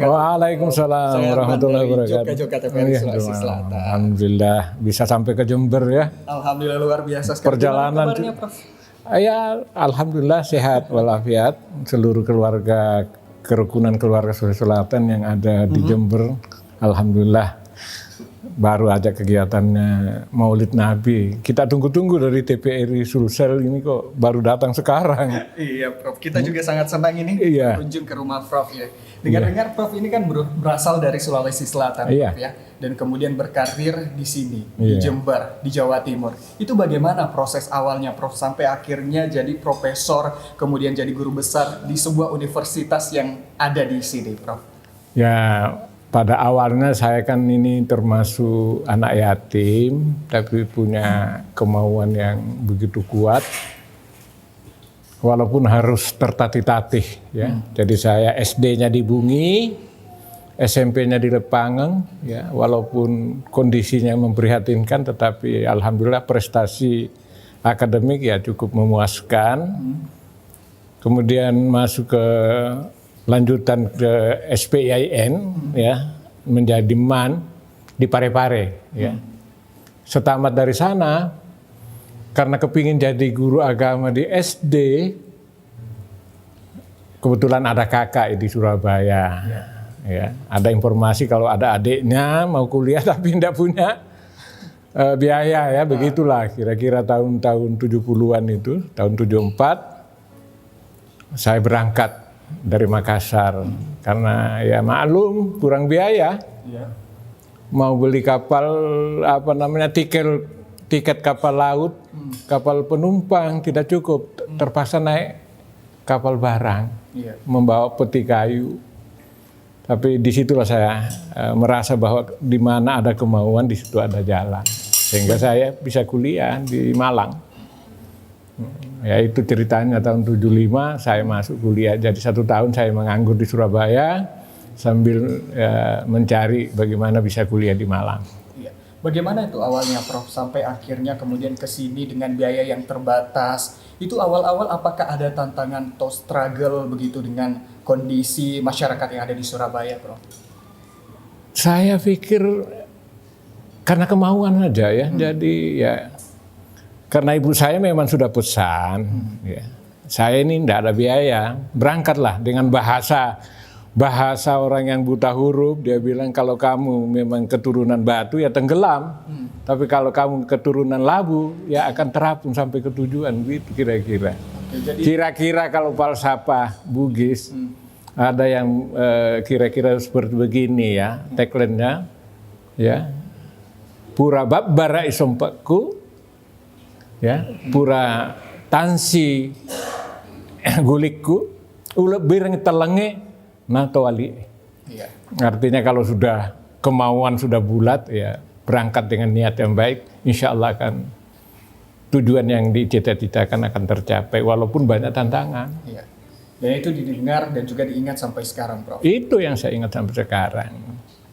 wabarakatuh. Waalaikumsalam warahmatullahi wabarakatuh. Jogja TVRI Sulawesi Selatan. Alhamdulillah bisa sampai ke Jember ya. Alhamdulillah luar biasa sekali. Perjalanan Gimana kabarnya, Prof? Ya alhamdulillah sehat walafiat. Seluruh keluarga kerukunan keluarga Sulawesi Selatan yang ada di Jember, alhamdulillah. Baru aja kegiatannya Maulid Nabi. Kita tunggu-tunggu dari TVRI Sulsel ini kok baru datang sekarang. Iya, Prof. Kita juga sangat senang ini berkunjung ke rumah Prof ya. Dengar-dengar Prof ini kan berasal dari Sulawesi Selatan, Prof ya. Dan kemudian berkarir di sini, di Jember, di Jawa Timur. Itu bagaimana proses awalnya, Prof, sampai akhirnya jadi profesor, kemudian jadi guru besar di sebuah universitas yang ada di sini, Prof? Ya, pada awalnya saya kan ini termasuk anak yatim, tapi punya kemauan yang begitu kuat, walaupun harus tertatih-tatih ya. Jadi saya SD-nya di Bungi, SMP-nya di Lepangen, ya. Walaupun kondisinya memprihatinkan, tetapi alhamdulillah prestasi akademik ya cukup memuaskan. Kemudian masuk ke lanjutan ke SPIN ya, menjadi MAN di Parepare ya. Setamat dari sana karena kepingin jadi guru agama di SD, kebetulan ada kakak di Surabaya ya. Ada informasi kalau ada adiknya mau kuliah tapi tidak punya biaya ya, begitulah kira-kira tahun-tahun 70-an itu, tahun 74 saya berangkat dari Makassar karena ya maklum kurang biaya, mau beli kapal tiket kapal laut, kapal penumpang tidak cukup, terpaksa naik kapal barang, membawa peti kayu. Tapi disitulah saya merasa bahwa di mana ada kemauan di situ ada jalan, sehingga saya bisa kuliah di Malang. Ya itu ceritanya tahun 75 saya masuk kuliah, jadi 1 tahun saya menganggur di Surabaya sambil mencari bagaimana bisa kuliah di Malang. Iya. Bagaimana itu awalnya, Prof, sampai akhirnya kemudian ke sini dengan biaya yang terbatas? Itu awal-awal apakah ada tantangan atau struggle begitu dengan kondisi masyarakat yang ada di Surabaya, Prof? Saya pikir karena kemauan aja ya, jadi ya. Karena ibu saya memang sudah pesan, ya. Saya ini tidak ada biaya, berangkatlah dengan bahasa orang yang buta huruf. Dia bilang kalau kamu memang keturunan batu ya tenggelam, tapi kalau kamu keturunan labu ya akan terapung sampai ke tujuan, gitu kira-kira. Kira-kira kalau falsafah Bugis ada yang kira-kira seperti begini ya, tagline-nya ya, pura babbara isompakku. Ya, pura tansi gulikku ulep bireng telenge nato wali. Artinya kalau sudah kemauan sudah bulat ya berangkat dengan niat yang baik, insya Allah akan tujuan yang dicita-citakan akan tercapai walaupun banyak tantangan. Iya. Dan itu didengar dan juga diingat sampai sekarang, Prof. Itu yang saya ingat sampai sekarang.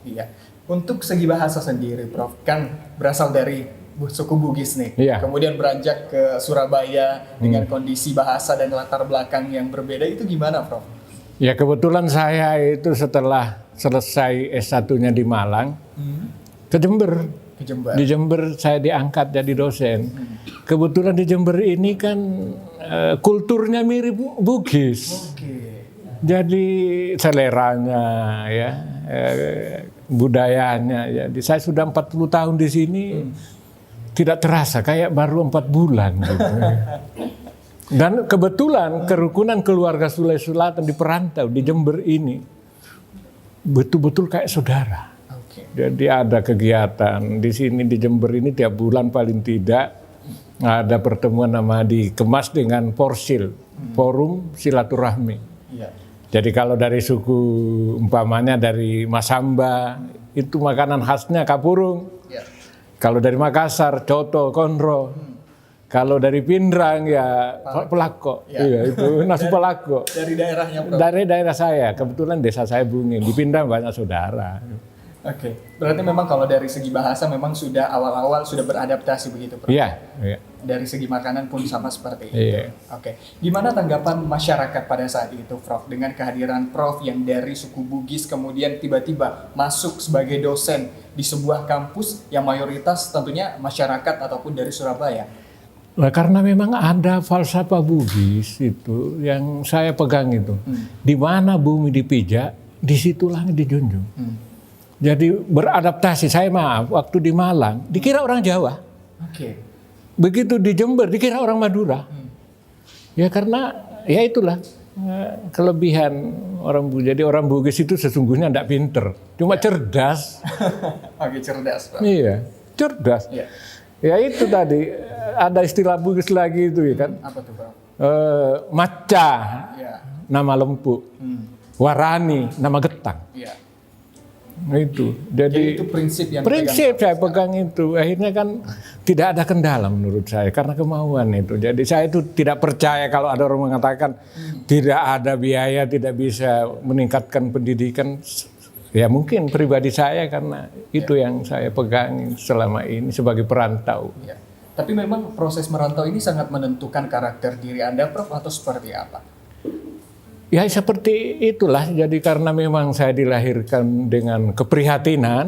Iya. Untuk segi bahasa sendiri, Prof, kan berasal dari suku Bugis nih, kemudian beranjak ke Surabaya dengan kondisi bahasa dan latar belakang yang berbeda, itu gimana, Prof? Ya kebetulan saya itu setelah selesai S1-nya di Malang, ke Jember. Di Jember saya diangkat jadi dosen. Kebetulan di Jember ini kan kulturnya mirip Bugis. Jadi seleranya ya, budayanya. Jadi saya sudah 40 tahun di sini. Tidak terasa, kayak baru 4 bulan gitu. Dan kebetulan kerukunan keluarga Sulawesi Selatan di perantau, di Jember ini betul-betul kayak saudara. Jadi ada kegiatan di sini di Jember ini tiap bulan paling tidak ada pertemuan nama dikemas dengan Porsil, Forum Silaturahmi. Jadi kalau dari suku umpamanya dari Masamba itu makanan khasnya kapurung. Kalau dari Makassar, coto, konro. Kalau dari Pindrang ya pelako. Iya, itu nasi pelako. Dari daerahnya, Prof? Dari daerah saya, kebetulan desa saya Bungi. Di Pindrang banyak saudara. Oke, berarti memang kalau dari segi bahasa memang sudah awal-awal sudah beradaptasi begitu, Prof? Iya. Dari segi makanan pun sama seperti itu. Iya. Oke, gimana tanggapan masyarakat pada saat itu, Prof? Dengan kehadiran Prof yang dari suku Bugis kemudian tiba-tiba masuk sebagai dosen di sebuah kampus yang mayoritas tentunya masyarakat ataupun dari Surabaya. Nah, karena memang ada falsafah Bugis itu yang saya pegang itu. Di mana bumi dipijak, di situ langit dijunjung. Jadi beradaptasi, saya maaf, waktu di Malang dikira orang Jawa. Oke. Begitu di Jember dikira orang Madura. Ya karena ya itulah kelebihan orang Bugis. Jadi orang Bugis itu sesungguhnya tidak pinter, cuma cerdas. Oke, cerdas, Pak. Iya, cerdas. Ya itu tadi ada istilah Bugis lagi itu ya kan. Apa tuh, Pak? Maca, nama lempuk. Warani, nama getang. Iya. Itu. Jadi itu prinsip yang saya pegang itu. Akhirnya kan tidak ada kendala menurut saya karena kemauan itu. Jadi saya itu tidak percaya kalau ada orang mengatakan tidak ada biaya, tidak bisa meningkatkan pendidikan. Ya mungkin pribadi saya karena itu yang saya pegang selama ini sebagai perantau. Ya. Tapi memang proses merantau ini sangat menentukan karakter diri Anda, Prof, atau seperti apa? Ya seperti itulah, jadi karena memang saya dilahirkan dengan keprihatinan,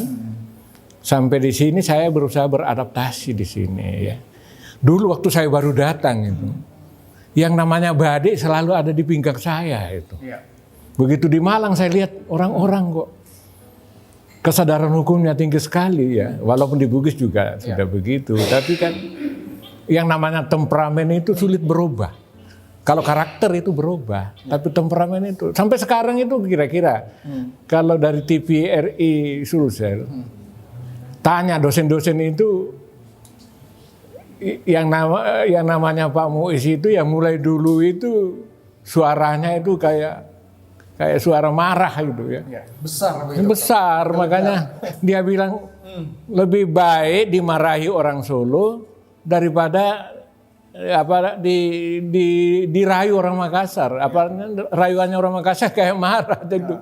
sampai di sini saya berusaha beradaptasi di sini ya. Dulu waktu saya baru datang itu, yang namanya badik selalu ada di pinggang saya itu. Begitu di Malang saya lihat orang-orang kok kesadaran hukumnya tinggi sekali ya, walaupun di Bugis juga sudah begitu, tapi kan yang namanya temperamen itu sulit berubah. Kalau karakter itu berubah, tapi temperamen itu sampai sekarang itu kira-kira kalau dari TVRI Sulsel tanya dosen-dosen itu yang namanya Pak Muiz itu yang mulai dulu itu suaranya itu kayak suara marah gitu ya. Besar makanya dia bilang lebih baik dimarahi orang Solo daripada dirayu orang Makassar, rayuannya orang Makassar kayak marah gitu.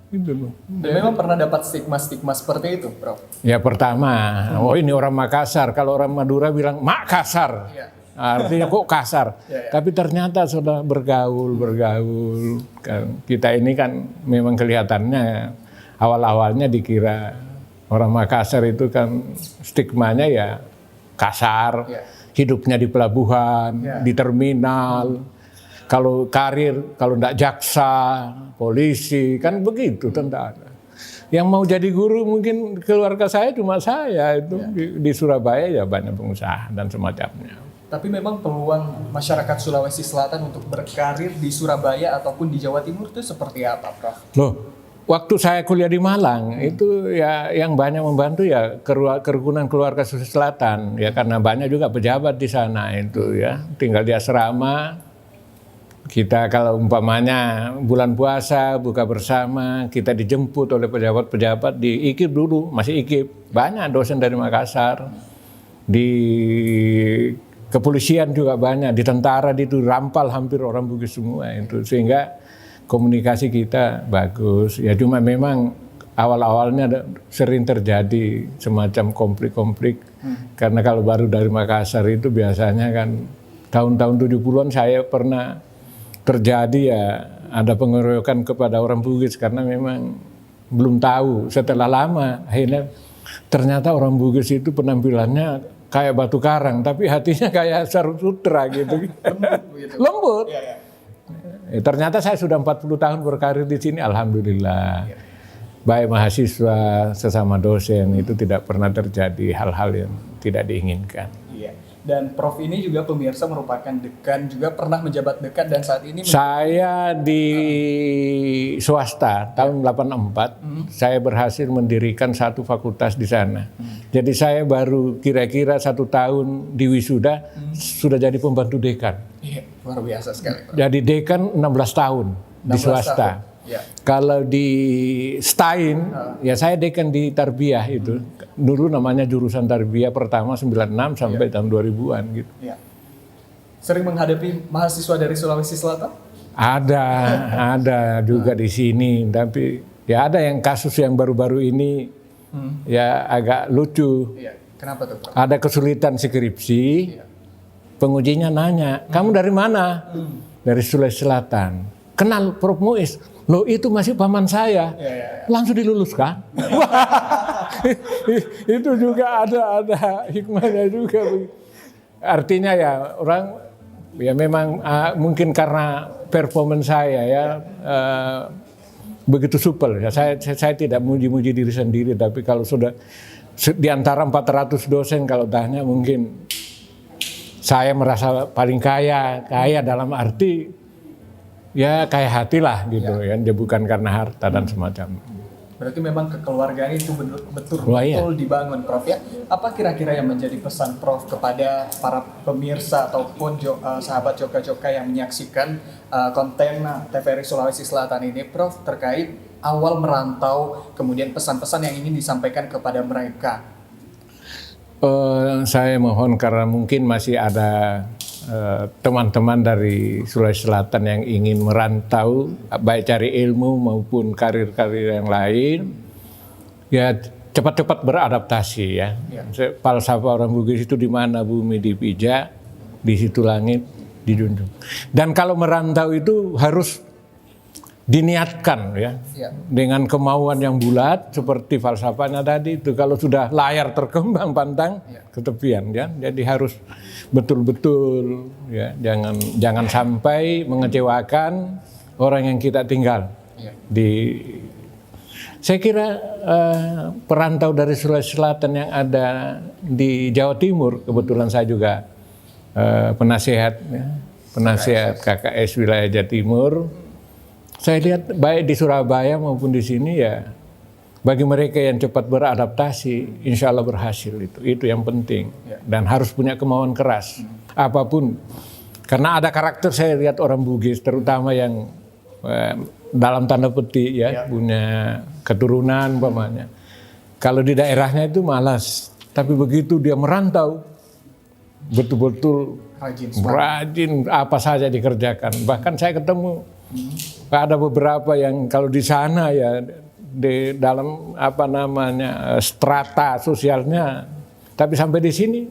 Gitu loh. Memang pernah dapat stigma-stigma seperti itu, Prof? Ya pertama, ini orang Makassar. Kalau orang Madura bilang Makassar, artinya kok kasar. Tapi ternyata sudah bergaul. Kita ini kan memang kelihatannya awal-awalnya dikira orang Makassar itu kan stigmanya ya kasar. Hidupnya di pelabuhan, di terminal, kalau karir, kalau enggak jaksa, polisi, kan begitu tentara. Yang mau jadi guru mungkin keluarga saya cuma saya itu di Surabaya ya banyak pengusaha dan semacamnya. Tapi memang peluang masyarakat Sulawesi Selatan untuk berkarir di Surabaya ataupun di Jawa Timur itu seperti apa, Prof? Loh, waktu saya kuliah di Malang itu ya yang banyak membantu ya kerukunan keluarga Sulawesi Selatan ya karena banyak juga pejabat di sana itu ya tinggal di asrama. Kita kalau umpamanya bulan puasa buka bersama kita dijemput oleh pejabat-pejabat di IKIP dulu masih IKIP banyak dosen dari Makassar di kepolisian juga banyak di tentara itu rampal hampir orang Bugis semua itu sehingga komunikasi kita bagus, ya cuma memang awal-awalnya sering terjadi semacam konflik-konflik. Karena kalau baru dari Makassar itu biasanya kan tahun-tahun 70-an saya pernah terjadi ya ada pengeroyokan kepada orang Bugis karena memang belum tahu. Setelah lama akhirnya ternyata orang Bugis itu penampilannya kayak batu karang tapi hatinya kayak sarung sutra gitu. Lembut. Ternyata saya sudah 40 tahun berkarir di sini, alhamdulillah. Baik mahasiswa sesama dosen itu tidak pernah terjadi hal-hal yang tidak diinginkan. Iya. Dan Prof ini juga pemirsa merupakan dekan, juga pernah menjabat dekan dan saat ini saya di swasta tahun 84, saya berhasil mendirikan satu fakultas di sana. Jadi saya baru kira-kira 1 tahun di wisuda sudah jadi pembantu dekan. Iya, luar biasa sekali, Prof. Jadi dekan 16 tahun di swasta. Ya. Kalau di Stein, ya saya dekan di Tarbiyah itu. Dulu namanya jurusan Tarbiyah pertama 96 sampai tahun 2000-an gitu. Ya. Sering menghadapi mahasiswa dari Sulawesi Selatan? Ada juga di sini. Tapi ya ada yang kasus yang baru-baru ini ya agak lucu. Iya. Kenapa tuh, Prof? Ada kesulitan skripsi, pengujinya nanya, kamu dari mana? Dari Sulawesi Selatan. Kenal Prof Muiz? Loh itu masih paman saya. Langsung diluluskan. Itu juga ada hikmahnya juga. Artinya ya orang ya memang mungkin karena performance saya ya begitu supel ya. Saya tidak muji-muji diri sendiri, tapi kalau sudah di antara 400 dosen kalau tanya mungkin saya merasa paling kaya dalam arti ya kaya hati lah gitu ya, dia bukan karena harta dan semacam. Berarti memang kekeluargaan itu betul dibangun, Prof ya. Apa kira-kira yang menjadi pesan Prof kepada para pemirsa ataupun sahabat Joka-Joka yang menyaksikan konten TVRI Sulawesi Selatan ini, Prof, terkait awal merantau, kemudian pesan-pesan yang ingin disampaikan kepada mereka? Saya mohon karena mungkin masih ada teman-teman dari Sulawesi Selatan yang ingin merantau, baik cari ilmu maupun karir-karir yang lain, ya cepat-cepat beradaptasi ya. Falsafah orang Bugis itu di mana bumi dipijak, di situ langit dijunjung. Dan kalau merantau itu harus diniatkan ya, dengan kemauan yang bulat seperti falsafahnya tadi itu. Kalau sudah layar terkembang pantang ketepian ya. Jadi harus betul-betul ya, jangan sampai mengecewakan orang yang kita tinggal. Saya kira perantau dari Sulawesi Selatan yang ada di Jawa Timur, kebetulan saya juga penasihat KKS wilayah Jawa Timur. Saya lihat baik di Surabaya maupun di sini ya, bagi mereka yang cepat beradaptasi, insya Allah berhasil itu yang penting. Dan harus punya kemauan keras, apapun. Karena ada karakter saya lihat orang Bugis, terutama yang dalam tanda petik ya, punya keturunan umpamanya. Kalau di daerahnya itu malas, tapi begitu dia merantau, betul-betul rajin apa saja dikerjakan. Bahkan saya ketemu ada beberapa yang kalau di sana ya di dalam strata sosialnya, tapi sampai di sini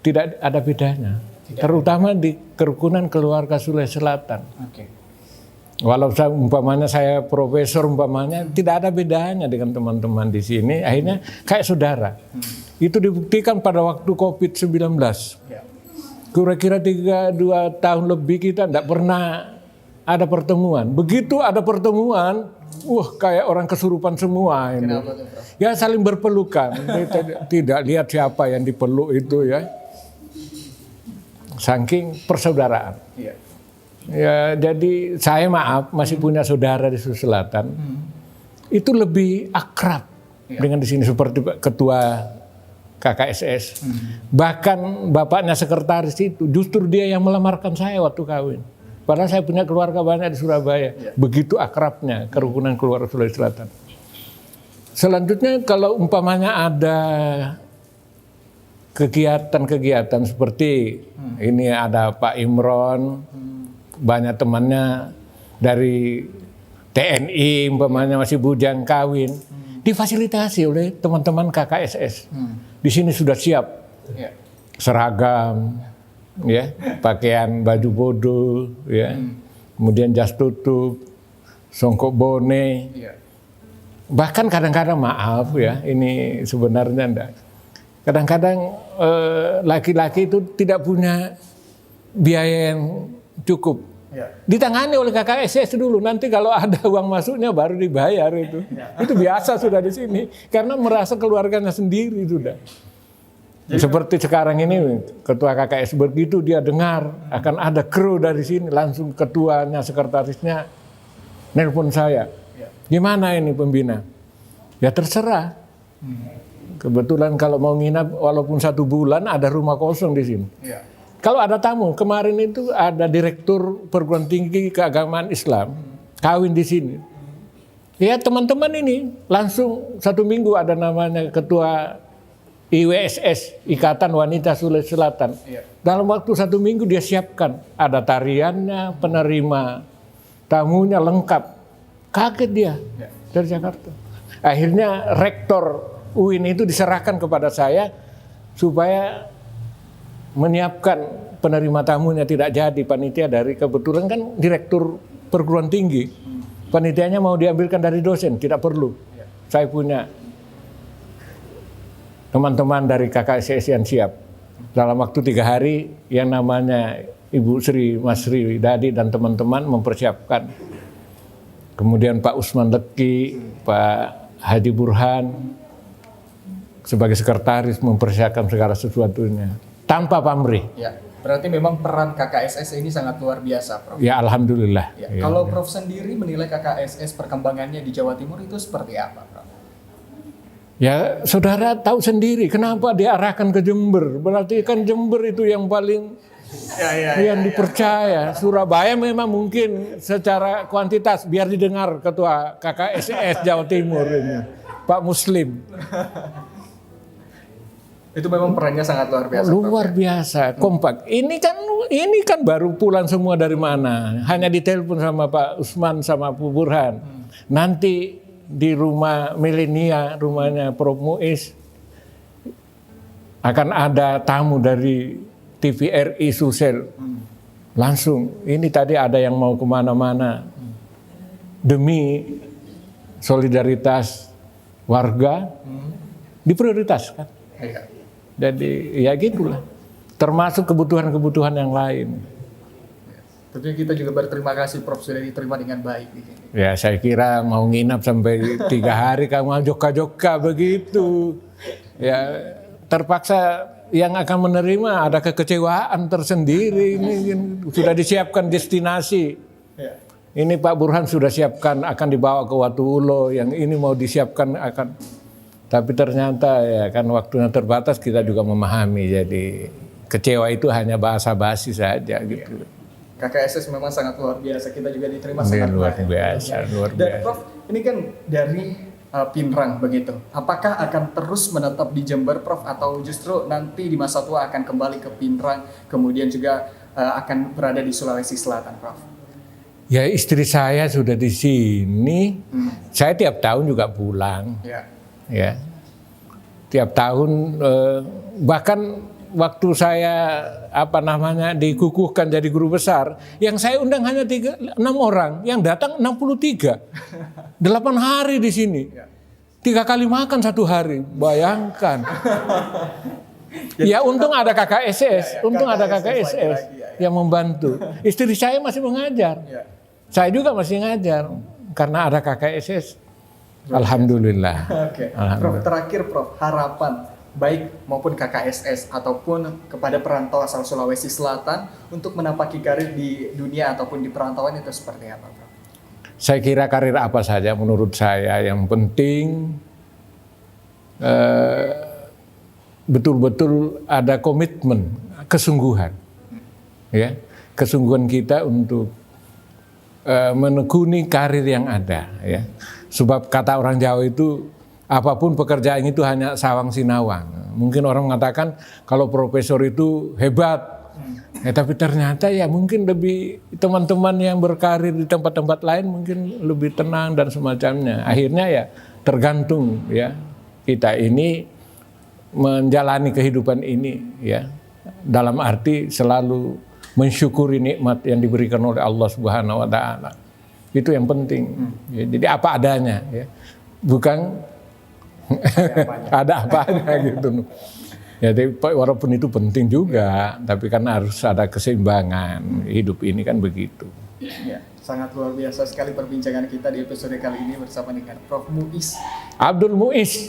tidak ada bedanya, terutama di kerukunan keluarga Sulawesi Selatan. Walau saya profesor umpamanya, tidak ada bedanya dengan teman-teman di sini. Akhirnya kayak saudara. Itu dibuktikan pada waktu COVID-19. Kira-kira 2 tahun lebih kita tidak pernah ada pertemuan. Begitu ada pertemuan, kayak orang kesurupan semua ini. Ya saling berpelukan. Tidak lihat siapa yang dipeluk itu ya. Saking persaudaraan. Ya jadi saya masih punya saudara di Sulawesi Selatan. Itu lebih akrab dengan di sini seperti ketua KKSS. Bahkan bapaknya sekretaris itu justru dia yang melamarkan saya waktu kawin. Padahal saya punya keluarga banyak di Surabaya. Begitu akrabnya kerukunan keluarga Sulawesi Selatan. Selanjutnya kalau umpamanya ada kegiatan-kegiatan seperti ini, ada Pak Imron, banyak temannya dari TNI umpamanya masih bujang kawin, difasilitasi oleh teman-teman KKSS. Di sini sudah siap seragam, ya, pakaian baju bodo, ya, kemudian jas tutup, songkok bone. Bahkan kadang-kadang maaf ya, ini sebenarnya enggak. Kadang-kadang laki-laki itu tidak punya biaya yang cukup. Ditangani oleh KKSS dulu, nanti kalau ada uang masuknya baru dibayar itu. Itu biasa sudah di sini, karena merasa keluarganya sendiri sudah. Seperti sekarang ini ketua KKS begitu dia dengar akan ada kru dari sini, langsung ketuanya, sekretarisnya nelpon saya. Gimana ini pembina? Ya terserah. Kebetulan kalau mau nginap walaupun 1 bulan ada rumah kosong di sini. Kalau ada tamu, kemarin itu ada direktur perguruan tinggi keagamaan Islam kawin di sini. Ya teman-teman ini langsung 1 minggu ada namanya ketua IWSS, Ikatan Wanita Sulawesi Selatan. Dalam waktu 1 minggu dia siapkan, ada tariannya, penerima tamunya lengkap. Kaget dia dari Jakarta. Akhirnya rektor UIN itu diserahkan kepada saya supaya menyiapkan penerima tamunya. Tidak jadi panitia dari, kebetulan kan direktur perguruan tinggi, panitianya mau diambilkan dari dosen, tidak perlu. Saya punya teman-teman dari KKSS yang siap. Dalam waktu 3 hari yang namanya Ibu Sri, Mas Sri Dadi dan teman-teman mempersiapkan. Kemudian Pak Usman Leki, Pak Haji Burhan sebagai sekretaris mempersiapkan segala sesuatunya tanpa pamrih. Ya, berarti memang peran KKSS ini sangat luar biasa, Prof. Ya, alhamdulillah. Ya, kalau Prof sendiri menilai KKSS perkembangannya di Jawa Timur itu seperti apa, Prof? Ya, saudara tahu sendiri kenapa diarahkan ke Jember. Berarti kan Jember itu yang paling yang dipercaya. Surabaya memang mungkin secara kuantitas, biar didengar Ketua KKSS Jawa Timur ini, Pak Muslim. Itu memang perannya sangat luar biasa. Luar biasa, kompak. Ini kan baru pulang semua dari mana? Hanya ditelepon sama Pak Usman sama Bu Burhan. Nanti di rumah Milenia, rumahnya Prof Muiz, akan ada tamu dari TVRI Sulsel. Langsung, ini tadi ada yang mau kemana-mana. Demi solidaritas warga, diprioritaskan. Jadi ya gitulah. Termasuk kebutuhan-kebutuhan yang lain. Tentunya kita juga berterima kasih Prof sudah diterima dengan baik di sini. Ya saya kira mau nginap sampai 3 hari kamu joka-joka begitu. Ya terpaksa yang akan menerima ada kekecewaan tersendiri. Ini sudah disiapkan destinasi. Ya. Ini Pak Burhan sudah siapkan akan dibawa ke Watuulo, yang ini mau disiapkan akan. Tapi ternyata ya kan waktunya terbatas, kita juga memahami. Jadi kecewa itu hanya bahasa basi saja gitu. KKSS memang sangat luar biasa. Kita juga diterima sangat luar biasa. Dan Prof, ini kan dari Pinrang begitu. Apakah akan terus menetap di Jember, Prof, atau justru nanti di masa tua akan kembali ke Pinrang, kemudian juga akan berada di Sulawesi Selatan, Prof? Ya istri saya sudah di sini. Saya tiap tahun juga pulang. Ya, tiap tahun bahkan waktu saya dikukuhkan jadi guru besar, yang saya undang hanya 6 orang, yang datang 63, 8 hari di sini, 3 kali makan 1 hari, bayangkan. Ya untung ada KKSS, yang membantu. Istri saya masih mengajar, saya juga masih ngajar karena ada KKSS. Alhamdulillah. Oke. Prof, terakhir Prof, harapan baik maupun KKSS ataupun kepada perantau asal Sulawesi Selatan untuk menapaki karir di dunia ataupun di perantauan itu seperti apa, Prof? Saya kira karir apa saja menurut saya yang penting betul-betul ada komitmen, kesungguhan, ya, kesungguhan kita untuk menekuni karir yang ada, ya. Sebab kata orang Jawa itu apapun pekerjaan itu hanya sawang sinawang. Mungkin orang mengatakan kalau profesor itu hebat, tapi ternyata ya mungkin lebih teman-teman yang berkarir di tempat-tempat lain mungkin lebih tenang dan semacamnya. Akhirnya ya tergantung ya kita ini menjalani kehidupan ini ya dalam arti selalu mensyukuri nikmat yang diberikan oleh Allah Subhanahu wa taala. Itu yang penting. Ya, jadi apa adanya ya. Bukan ada apanya gitu. Ya, walaupun itu penting juga, tapi kan harus ada keseimbangan. Hidup ini kan begitu. Ya, sangat luar biasa sekali perbincangan kita di episode kali ini bersama dengan Prof Muiz. Abdul Muiz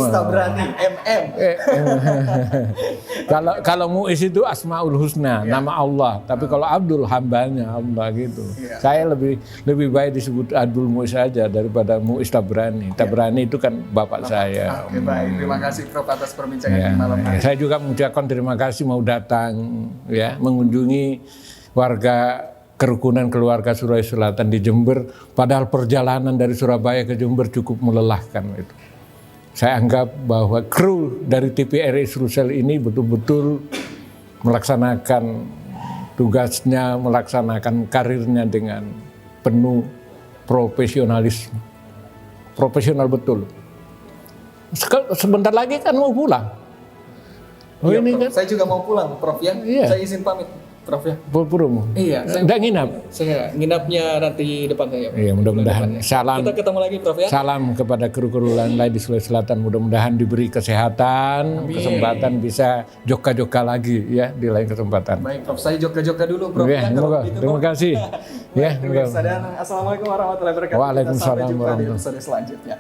Tabrani, MM. Kalau Muiz itu Asmaul Husna, nama Allah. Tapi kalau Abdul hambanya Allah gitu. Saya lebih baik disebut Abdul Muiz saja daripada Muiz Tabrani. Tabrani itu kan bapak saya. Oke, baik. Terima kasih Prof atas perbincangan di malam hari. Saya juga mengucapkan terima kasih mau datang ya mengunjungi warga kerukunan keluarga Sulawesi Selatan di Jember, padahal perjalanan dari Surabaya ke Jember cukup melelahkan itu. Saya anggap bahwa kru dari TVRI Sulsel ini betul-betul melaksanakan tugasnya, melaksanakan karirnya dengan penuh profesionalisme. Profesional betul. Sebentar lagi kan mau pulang. Oh iya, ini Prof. kan. Saya juga mau pulang, Prof ya. Iya. Saya izin pamit, Prof ya. Pulang. Iya. Nggak nginap. Saya nginapnya nanti depan saya. Iya, mudah-mudahan. Salam. Kita ketemu lagi, Prof ya. Salam kepada kru-kru lain di Sulawesi Selatan. Mudah-mudahan diberi kesehatan, kesempatan bisa joka-joka lagi ya di lain kesempatan. Baik, Prof. Saya joka-joka dulu, Prof. Ya, terima kasih. Ya, Assalamualaikum warahmatullahi wabarakatuh. Waalaikumsalam Sampai jumpa di warahmatullahi episode selanjutnya.